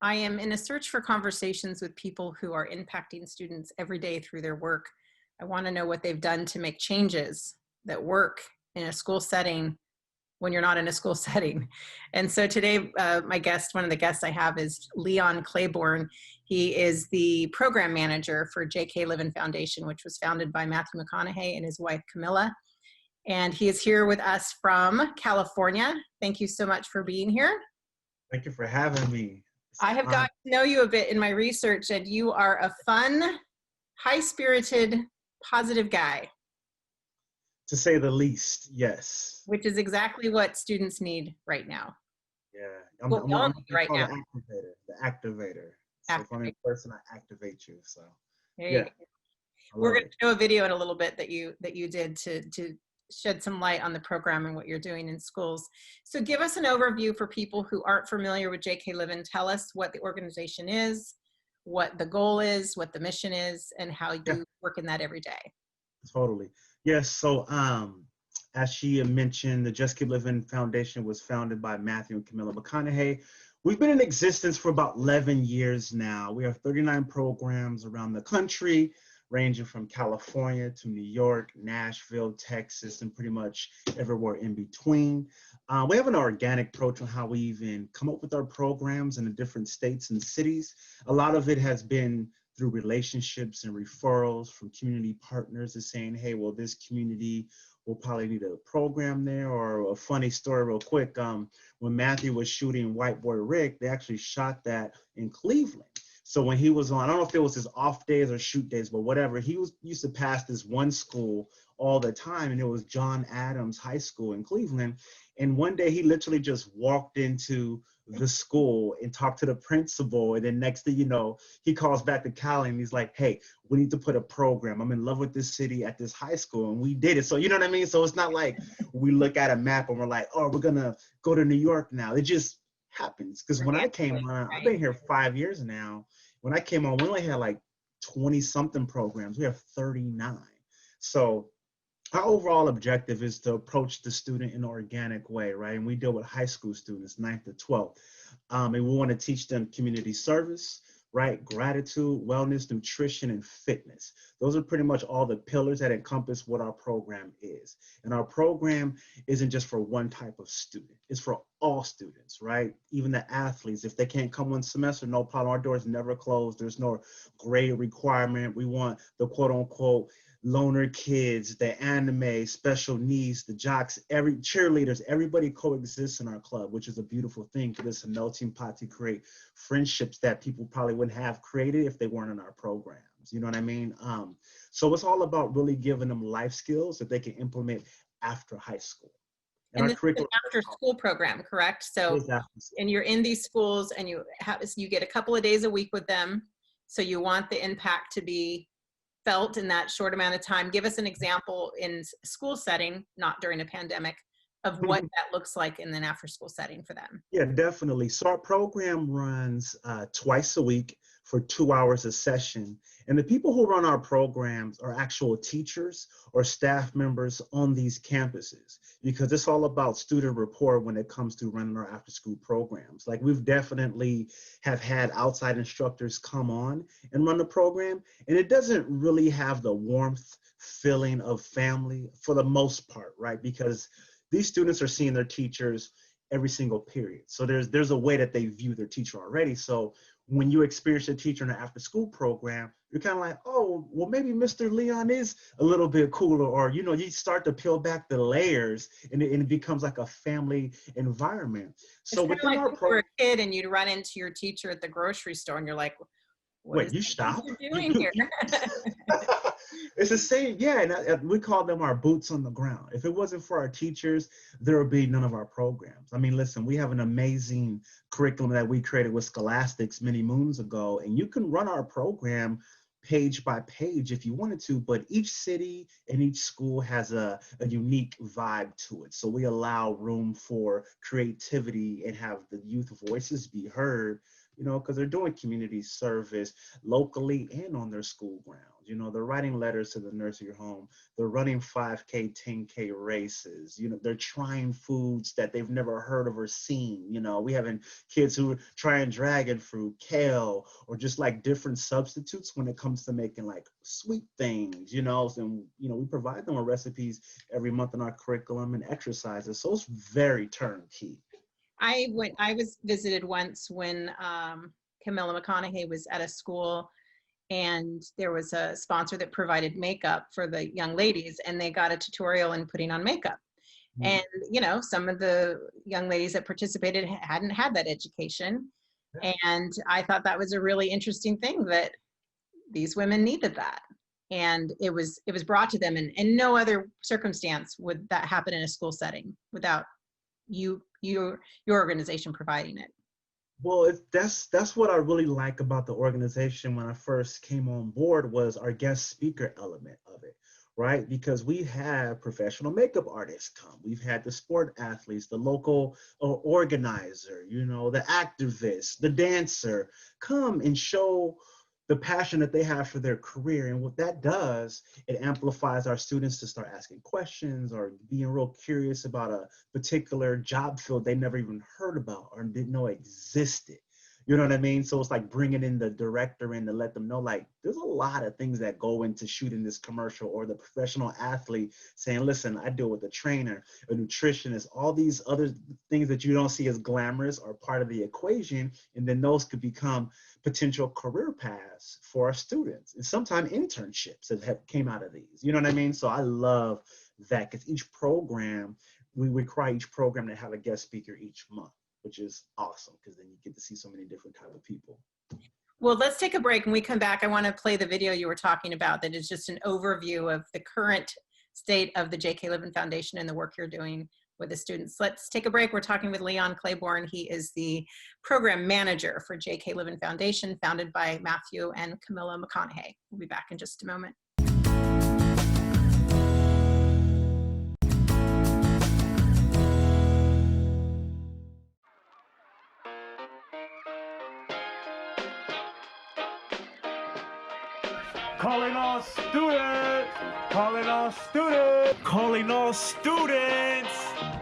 I am in a search for conversations with people who are impacting students every day through their work. I want to know what they've done to make changes that work in a school setting when you're not in a school setting. And so today, one of the guests I have is Leon Clayborn. He is the program manager for JK Livin Foundation, which was founded by Matthew McConaughey and his wife, Camila. And he is here with us from California. Thank you so much for being here. Thank you for having me. I have got to know you a bit in my research, and you are a fun, high-spirited, positive guy. To say the least, yes. Which is exactly what students need right now. Yeah, I'm right now. The activator. So if I'm in person, I activate you. So there you go. We're going to show a video in a little bit that you did to shed some light on the program and what you're doing in schools. So give us an overview for people who aren't familiar with JK Livin. Tell us what the organization is, what the goal is, what the mission is, and how you work in that every day. Totally. Yes. So as she mentioned, the Just Keep Living Foundation was founded by Matthew and Camila McConaughey. We've been in existence for about 11 years now. We have 39 programs around the country, ranging from California to New York, Nashville, Texas, and pretty much everywhere in between. We have an organic approach on how we even come up with our programs in the different states and cities. A lot of it has been through relationships and referrals from community partners is saying, hey, well, this community will probably need a program there. Or a funny story real quick, when Matthew was shooting White Boy Rick, they actually shot that in Cleveland. So when he was on, I don't know if it was his off days or shoot days, but whatever, used to pass this one school all the time, and it was John Adams High School in Cleveland. And one day he literally just walked into the school and talked to the principal. And then next thing you know, he calls back to Cali and he's like, hey, we need to put a program. I'm in love with this city at this high school. And we did it. So you know what I mean? So it's not like we look at a map and we're like, oh, we're going to go to New York now. It just happens. Because when I came on, I've been here 5 years now. When I came on, we only had like 20 something programs. We have 39. So our overall objective is to approach the student in an organic way, right? And we deal with high school students, 9th to 12th. And we want to teach them community service, right? Gratitude, wellness, nutrition, and fitness. Those are pretty much all the pillars that encompass what our program is. And our program isn't just for one type of student. It's for all students, right? Even the athletes, if they can't come one semester, no problem. Our doors never close. There's no grade requirement. We want the quote unquote loner kids, the anime, special needs, the jocks, every cheerleaders, everybody coexists in our club, which is a beautiful thing because it's a melting pot to create friendships that people probably wouldn't have created if they weren't in our programs. You know what I mean? So it's all about really giving them life skills that they can implement after high school. And this is an after school program, correct? So, and you're in these schools and you get a couple of days a week with them. So you want the impact to be felt in that short amount of time. Give us an example in school setting, not during a pandemic, of what that looks like in an after school setting for them. Yeah, definitely. So our program runs twice a week for 2 hours a session. And the people who run our programs are actual teachers or staff members on these campuses, because it's all about student rapport when it comes to running our after school programs. Like we've definitely have had outside instructors come on and run the program, and it doesn't really have the warmth feeling of family for the most part, right? Because these students are seeing their teachers every single period. So there's a way that they view their teacher already. So when you experience a teacher in an after school program, you're kind of like, oh, well, maybe Mr. Leon is a little bit cooler, or, you know, you start to peel back the layers and it becomes like a family environment. So it's within like our program, you were a kid and you'd run into your teacher at the grocery store and you're like, wait, you stop? What are you doing here? It's the same, yeah, and we call them our boots on the ground. If it wasn't for our teachers, there would be none of our programs. I mean, listen, we have an amazing curriculum that we created with Scholastics many moons ago, and you can run our program page by page if you wanted to, but each city and each school has a unique vibe to it. So we allow room for creativity and have the youth voices be heard, you know, because they're doing community service locally and on their school grounds. You know, they're writing letters to the nurse of your home. They're running 5K, 10K races. You know, they're trying foods that they've never heard of or seen. You know, we having kids who are trying dragon fruit, kale, or just like different substitutes when it comes to making like sweet things, you know. And, you know, we provide them with recipes every month in our curriculum and exercises. So it's very turnkey. I was visited once when Camila McConaughey was at a school, and there was a sponsor that provided makeup for the young ladies, and they got a tutorial in putting on makeup. And, you know, some of the young ladies that participated hadn't had that education. And I thought that was a really interesting thing, that these women needed that. And it was brought to them, and in no other circumstance would that happen in a school setting without your organization providing it. Well, that's what I really like about the organization when I first came on board, was our guest speaker element of it, right? Because we have professional makeup artists come. We've had the sport athletes, the local organizer, you know, the activist, the dancer come and show the passion that they have for their career. And what that does, it amplifies our students to start asking questions or being real curious about a particular job field they never even heard about or didn't know existed. You know what I mean? So it's like bringing in the director in to let them know, like, there's a lot of things that go into shooting this commercial, or the professional athlete saying, listen, I deal with a trainer, a nutritionist, all these other things that you don't see as glamorous are part of the equation. And then those could become potential career paths for our students, and sometimes internships that have came out of these. You know what I mean? So I love that, because each program, we require each program to have a guest speaker each month, which is awesome, because then you get to see so many different type of people. Well, let's take a break. When we come back, I want to play the video you were talking about that is just an overview of the current state of the J.K. Livin Foundation and the work you're doing with the students. Let's take a break. We're talking with Leon Clayborn. He is the program manager for J.K. Livin Foundation, founded by Matthew and Camila McConaughey. We'll be back in just a moment. Calling all students! Calling all students! Calling all students!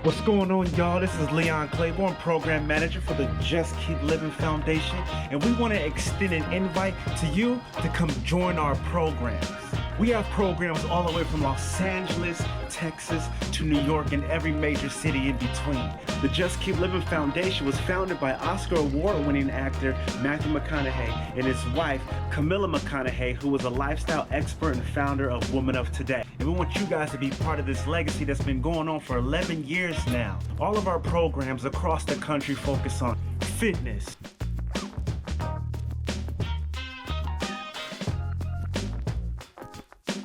What's going on, y'all? This is Leon Clayborn, Program Manager for the Just Keep Living Foundation, and we want to extend an invite to you to come join our programs. We have programs all the way from Los Angeles, Texas, to New York, and every major city in between. The Just Keep Living Foundation was founded by Oscar Award-winning actor Matthew McConaughey and his wife, Camila McConaughey, who was a lifestyle expert and founder of Women of Today. And we want you guys to be part of this legacy that's been going on for 11 years now. All of our programs across the country focus on fitness,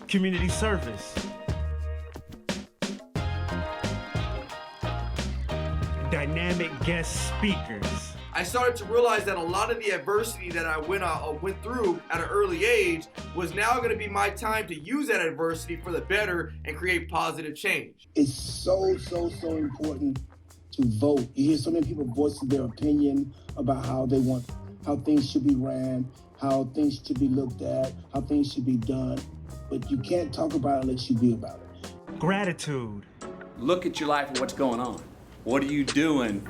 community service, dynamic guest speakers. I started to realize that a lot of the adversity that I went through at an early age was now going to be my time to use that adversity for the better and create positive change. It's so important to vote. You hear so many people voicing their opinion about how things should be ran, how things should be looked at, how things should be done. But you can't talk about it unless you be about it. Gratitude. Look at your life and what's going on. What are you doing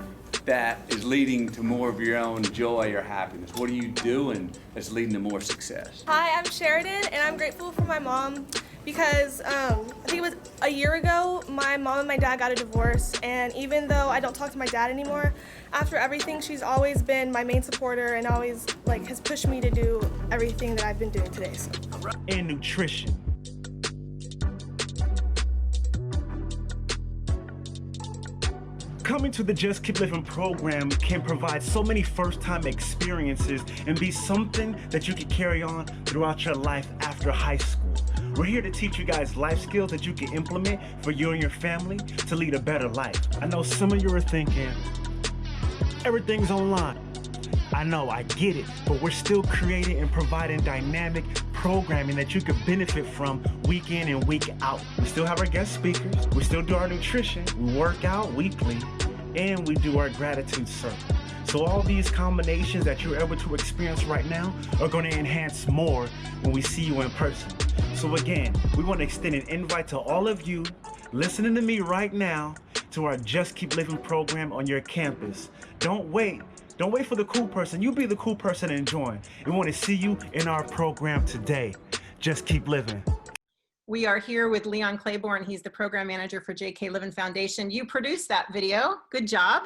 that is leading to more of your own joy or happiness? What are you doing that's leading to more success? Hi, I'm Sheridan, and I'm grateful for my mom because I think it was a year ago, my mom and my dad got a divorce, and even though I don't talk to my dad anymore, after everything, she's always been my main supporter and always has pushed me to do everything that I've been doing today. So. And nutrition. Coming to the Just Keep Living program can provide so many first-time experiences and be something that you can carry on throughout your life after high school. We're here to teach you guys life skills that you can implement for you and your family to lead a better life. I know some of you are thinking, everything's online. I know, I get it, but we're still creating and providing dynamic programming that you could benefit from week in and week out. We still have our guest speakers, we still do our nutrition, we work out weekly, and we do our gratitude circle. So all these combinations that you're able to experience right now are going to enhance more when we see you in person. So again, we want to extend an invite to all of you listening to me right now to our Just Keep Living program on your campus. Don't wait for the cool person. You be the cool person and join. We want to see you in our program today. Just keep living. We are here with Leon Clayborn. He's the program manager for JK Livin Foundation. You produced that video. Good job.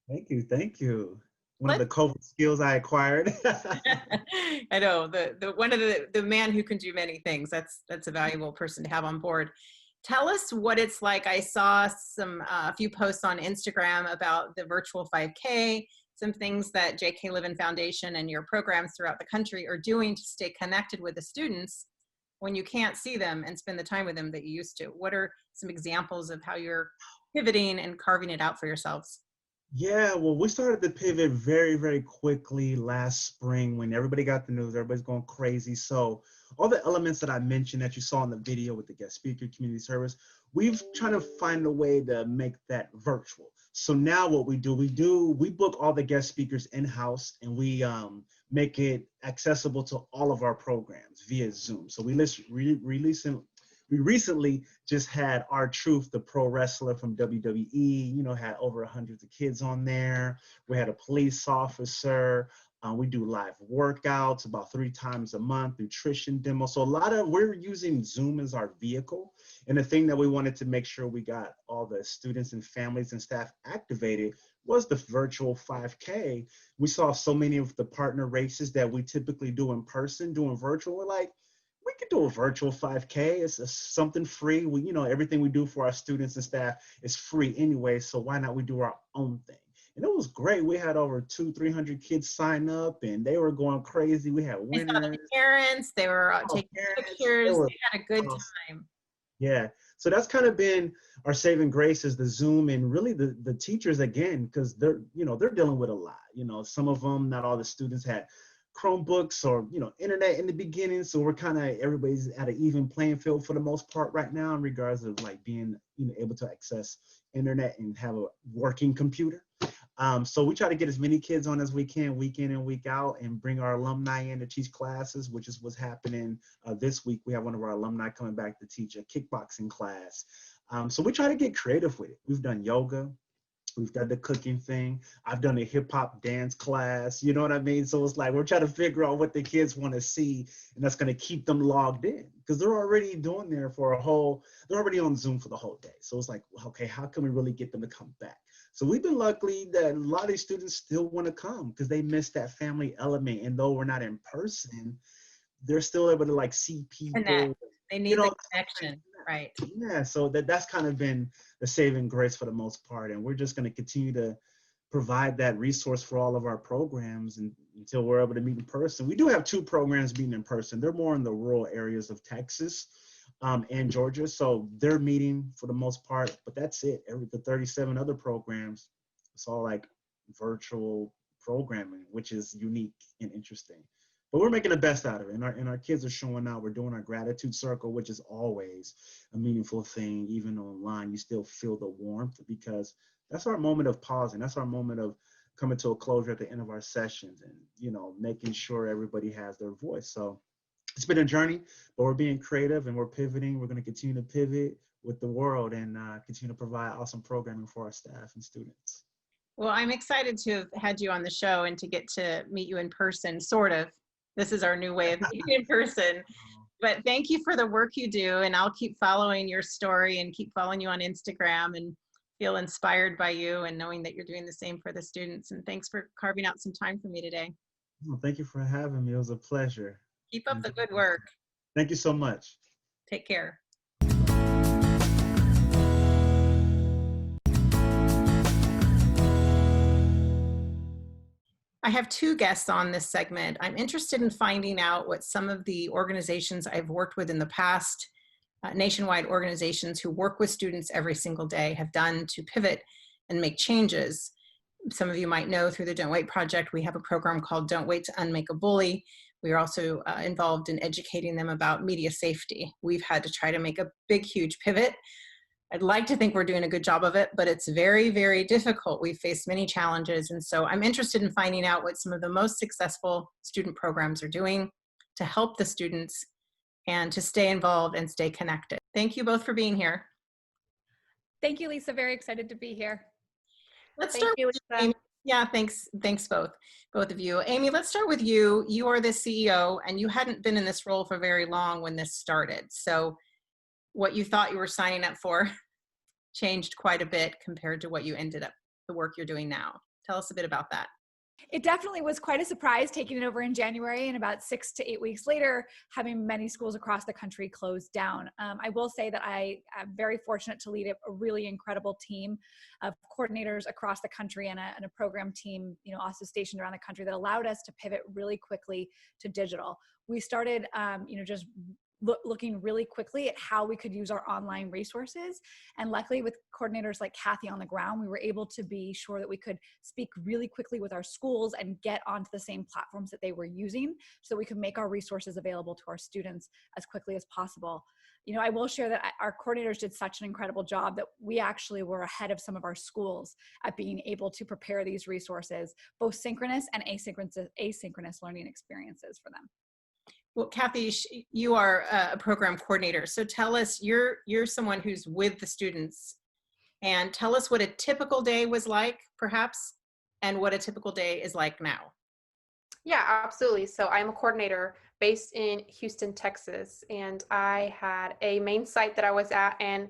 Thank you. Thank you. One of the COVID skills I acquired. I know one of the man who can do many things. That's a valuable person to have on board. Tell us what it's like. I saw a few posts on Instagram about the virtual 5K, some things that JK Livin Foundation and your programs throughout the country are doing to stay connected with the students when you can't see them and spend the time with them that you used to. What are some examples of how you're pivoting and carving it out for yourselves? Yeah, well, we started to pivot very, very quickly last spring when everybody got the news, everybody's going crazy. So all the elements that I mentioned that you saw in the video with the guest speaker, community service, we've tried to find a way to make that virtual. So now what we book all the guest speakers in-house, and we make it accessible to all of our programs via Zoom. So we recently just had R-Truth, the pro wrestler from WWE, had over hundreds of kids on there. We had a police officer. We do live workouts about 3 times a month, nutrition demos. So we're using Zoom as our vehicle. And the thing that we wanted to make sure we got all the students and families and staff activated was the virtual 5K. We saw so many of the partner races that we typically do in person, doing virtual. We're like, we could do a virtual 5K. It's something free. Everything we do for our students and staff is free anyway. So why not we do our own thing? And it was great. We had over 200-300 kids sign up, and they were going crazy. We had winners. I saw the parents. They were taking pictures. They had a good time. Yeah. So that's kind of been our saving grace is the Zoom, and really the teachers again, because they're dealing with a lot. Some of them, not all the students had Chromebooks or internet in the beginning, so we're everybody's at an even playing field for the most part right now in regards of like being able to access internet and have a working computer. So we try to get as many kids on as we can week in and week out, and bring our alumni in to teach classes, which is what's happening this week. We have one of our alumni coming back to teach a kickboxing class. So we try to get creative with it. We've done yoga. We've got the cooking thing. I've done a hip hop dance class. You know what I mean? So it's like we're trying to figure out what the kids want to see, and that's going to keep them logged in because they're already doing there they're already on Zoom for the whole day. So it's like, okay, how can we really get them to come back? So we've been lucky that a lot of these students still want to come because they miss that family element. And though we're not in person, they're still able to see people. Connect. They need the connection. Right. Yeah, so that's kind of been the saving grace for the most part. And we're just going to continue to provide that resource for all of our programs until we're able to meet in person. We do have 2 programs meeting in person. They're more in the rural areas of Texas and Georgia. So they're meeting for the most part, but that's it. The 37 other programs, it's all like virtual programming, which is unique and interesting. But we're making the best out of it, and our kids are showing out. We're doing our gratitude circle, which is always a meaningful thing. Even online, you still feel the warmth because that's our moment of pausing. That's our moment of coming to a closure at the end of our sessions and, making sure everybody has their voice. So it's been a journey, but we're being creative and we're pivoting. We're going to continue to pivot with the world and continue to provide awesome programming for our staff and students. Well, I'm excited to have had you on the show and to get to meet you in person, sort of. This is our new way of meeting in person. But thank you for the work you do, and I'll keep following your story and keep following you on Instagram and feel inspired by you and knowing that you're doing the same for the students. And thanks for carving out some time for me today. Well, thank you for having me. It was a pleasure. Keep up the good work. Thank you so much. Take care. I have 2 guests on this segment. I'm interested in finding out what some of the organizations I've worked with in the past, nationwide organizations who work with students every single day, have done to pivot and make changes. Some of you might know through the Don't Wait Project, we have a program called Don't Wait to Unmake a Bully. We are also involved in educating them about media safety. We've had to try to make a big, huge pivot I'd like to think we're doing a good job of it, but it's very, very difficult. We've faced many challenges. And so I'm interested in finding out what some of the most successful student programs are doing to help the students and to stay involved and stay connected. Thank you both for being here. Thank you, Lisa. Very excited to be here. Let's start with Amy. Yeah, thanks both of you. Amy, let's start with you. You are the CEO and you hadn't been in this role for very long when this started. So what you thought you were signing up for changed quite a bit compared to what you ended up, the work you're doing now. Tell us a bit about that. It definitely was quite a surprise taking it over in January, and about 6 to 8 weeks later, having many schools across the country closed down. I will say that I am very fortunate to lead a really incredible team of coordinators across the country and a program team, also stationed around the country, that allowed us to pivot really quickly to digital. We started, just looking really quickly at how we could use our online resources. And luckily, with coordinators like Kathy on the ground, we were able to be sure that we could speak really quickly with our schools and get onto the same platforms that they were using so that we could make our resources available to our students as quickly as possible. I will share that our coordinators did such an incredible job that we actually were ahead of some of our schools at being able to prepare these resources, both synchronous and asynchronous learning experiences for them. Well, Kathy, you are a program coordinator. So tell us, you're someone who's with the students, and tell us what a typical day was like, perhaps, and what a typical day is like now. Yeah, absolutely. So I'm a coordinator based in Houston, Texas, and I had a main site that I was at, and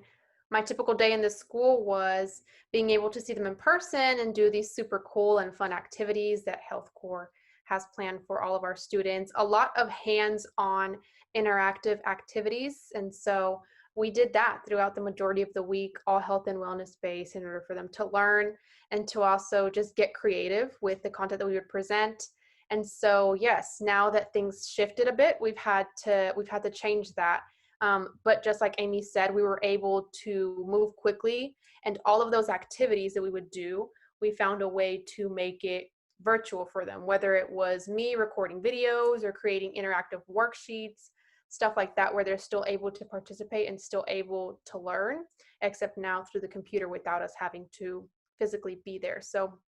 my typical day in the school was being able to see them in person and do these super cool and fun activities that HealthCorps has planned for all of our students. A lot of hands-on interactive activities. And so we did that throughout the majority of the week, all health and wellness based, in order for them to learn and to also just get creative with the content that we would present. And so, yes, now that things shifted a bit, we've had to change that. But just like Amy said, we were able to move quickly, and all of those activities that we would do, we found a way to make it virtual for them, whether it was me recording videos or creating interactive worksheets, stuff like that, where they're still able to participate and still able to learn, except now through the computer without us having to physically be there. So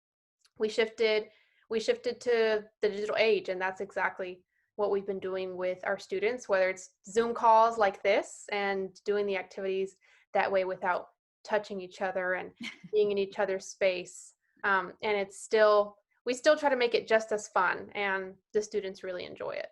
we shifted to the digital age, and that's exactly what we've been doing with our students, whether it's Zoom calls like this and doing the activities that way without touching each other and being in each other's space. And we still try to make it just as fun, and the students really enjoy it.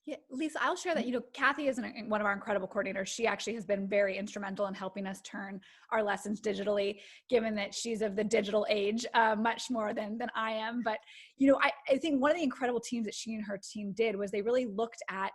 Yeah, Lisa, I'll share that, Kathy is one of our incredible coordinators. She actually has been very instrumental in helping us turn our lessons digitally, given that she's of the digital age, much more than I am. But, I think one of the incredible things that she and her team did was they really looked at,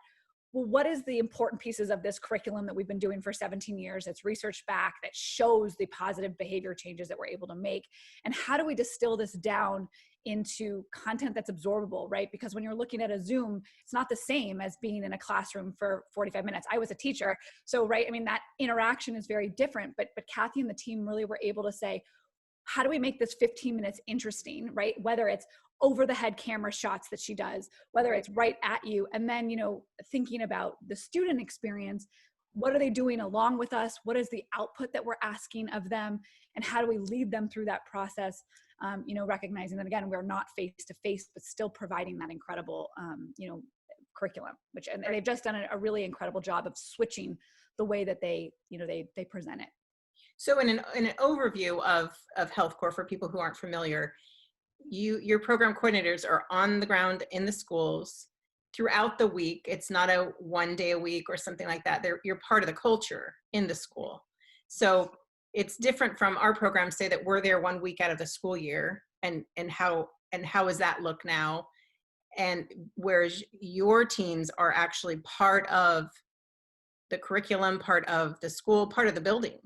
well, what is the important pieces of this curriculum that we've been doing for 17 years that's research back, that shows the positive behavior changes that we're able to make? And how do we distill this down into content that's absorbable, right? Because when you're looking at a Zoom, it's not the same as being in a classroom for 45 minutes. I was a teacher, so, right, that interaction is very different, but Kathy and the team really were able to say, how do we make this 15 minutes interesting, right? Whether it's over the head camera shots that she does, whether it's right at you, and then, thinking about the student experience, what are they doing along with us? What is the output that we're asking of them? And how do we lead them through that process? Recognizing that, again, we're not face-to-face, but still providing that incredible, curriculum, and they've just done a really incredible job of switching the way that they present it. So in an overview of HealthCorps, for people who aren't familiar, your program coordinators are on the ground in the schools throughout the week. It's not a one day a week or something like that. You're part of the culture in the school. So it's different from our program, say that we're there 1 week out of the school year, and how does that look now? And whereas your teams are actually part of the curriculum, part of the school, part of the building,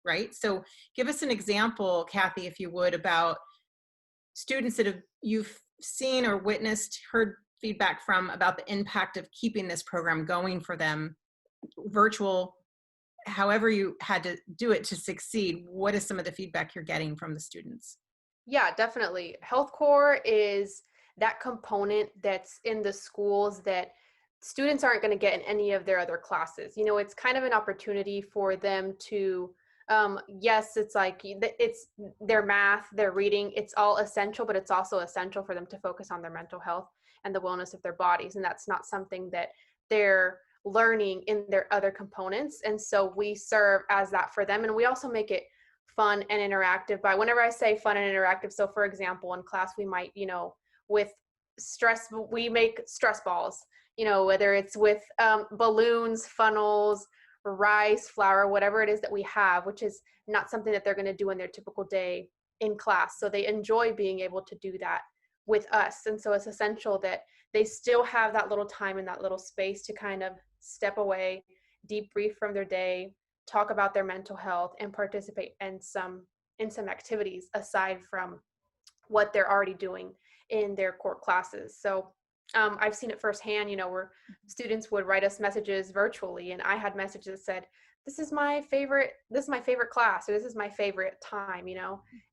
right? So give us an example, Kathy, if you would, about students that you've seen or witnessed, heard feedback from, about the impact of keeping this program going for them, virtual, however you had to do it to succeed. What is some of the feedback you're getting from the students? Yeah, definitely. HealthCorps is that component that's in the schools that students aren't going to get in any of their other classes. It's kind of an opportunity for them to Yes, it's like it's their math, their reading, it's all essential, but it's also essential for them to focus on their mental health and the wellness of their bodies. And that's not something that they're learning in their other components. And so we serve as that for them. And we also make it fun and interactive by, whenever I say fun and interactive, so for example, in class, we might, with stress, we make stress balls, whether it's with balloons, funnels, rice, flour, whatever it is that we have, which is not something that they're going to do in their typical day in class. So they enjoy being able to do that with us. And so it's essential that they still have that little time and that little space to kind of step away, debrief from their day, talk about their mental health, and participate in some activities aside from what they're already doing in their core classes. So I've seen it firsthand, where students would write us messages virtually, and I had messages that said, this is my favorite class, or this is my favorite time,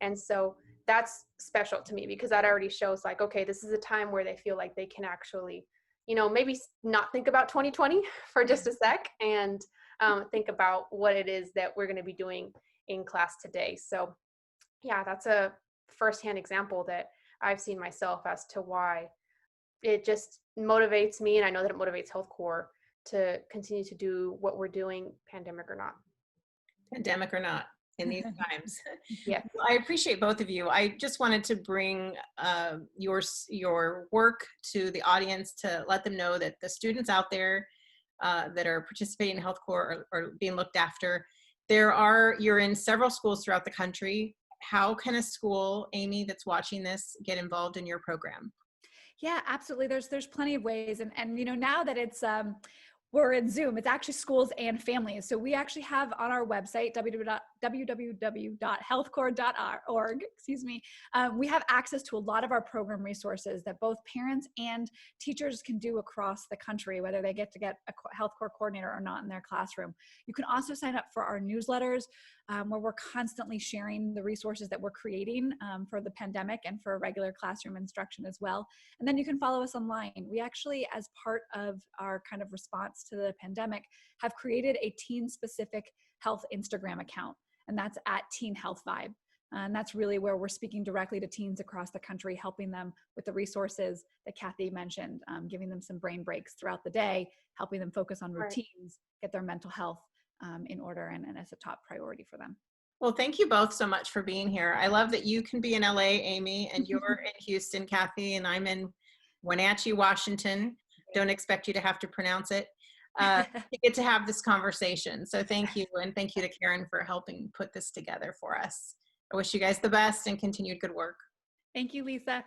and so that's special to me, because that already shows like, okay, this is a time where they feel like they can actually, maybe not think about 2020 for just a sec, and think about what it is that we're going to be doing in class today. So yeah, that's a firsthand example that I've seen myself as to why it just motivates me, and I know that it motivates HealthCorps to continue to do what we're doing, pandemic or not. Pandemic or not, in these times. Yeah. Well, I appreciate both of you. I just wanted to bring your work to the audience to let them know that the students out there that are participating in HealthCorps are being looked after. You're in several schools throughout the country. How can a school, Amy, that's watching this, get involved in your program? Yeah, absolutely. There's plenty of ways. And now that it's, we're in Zoom, it's actually schools and families. So we actually have on our website, www.healthcorps.org, we have access to a lot of our program resources that both parents and teachers can do across the country, whether they get a HealthCorps coordinator or not in their classroom. You can also sign up for our newsletters, where we're constantly sharing the resources that we're creating for the pandemic and for regular classroom instruction as well. And then you can follow us online. We actually, as part of our kind of response to the pandemic, have created a teen-specific health Instagram account, and that's at Teen Health Vibe. And that's really where we're speaking directly to teens across the country, helping them with the resources that Kathy mentioned, giving them some brain breaks throughout the day, helping them focus on routines, get their mental health in order, and as a top priority for them. Well, thank you both so much for being here. I love that you can be in LA, Amy, and you're in Houston, Kathy, and I'm in Wenatchee, Washington. Don't expect you to have to pronounce it. To get to have this conversation. So thank you, and thank you to Karen for helping put this together for us. I wish you guys the best and continued good work. Thank you, Lisa.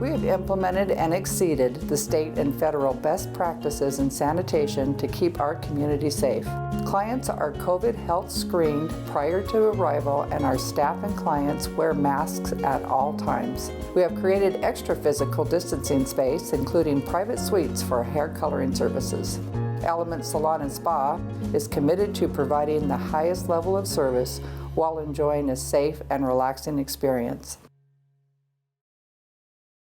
We have implemented and exceeded the state and federal best practices in sanitation to keep our community safe. Clients are COVID health screened prior to arrival, and our staff and clients wear masks at all times. We have created extra physical distancing space, including private suites for hair coloring services. Element Salon and Spa is committed to providing the highest level of service while enjoying a safe and relaxing experience.